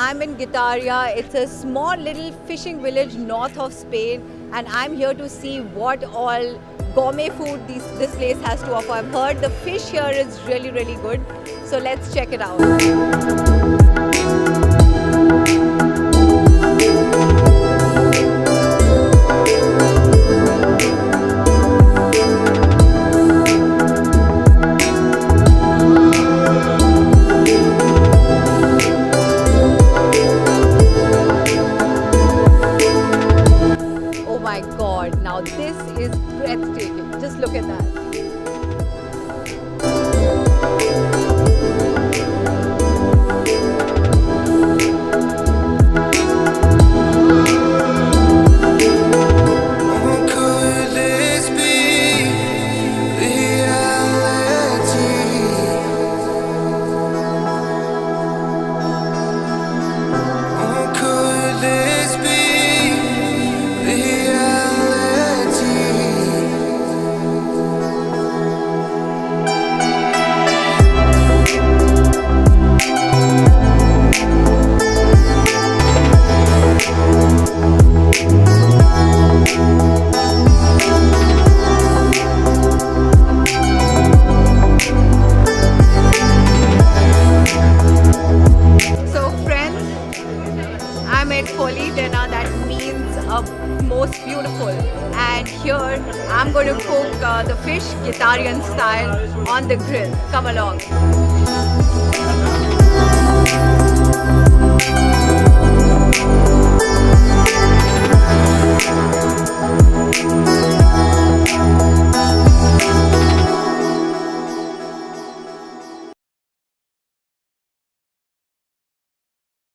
I'm in Getaria. It's a small little fishing village north of Spain, and I'm here to see what all gourmet food this place has to offer. I've heard the fish here is really, really good. So let's check it out. Oh my God, now this is breathtaking. Just look at that. Dinner that means most beautiful, and here I'm going to cook the fish Getarian style on the grill. Come along.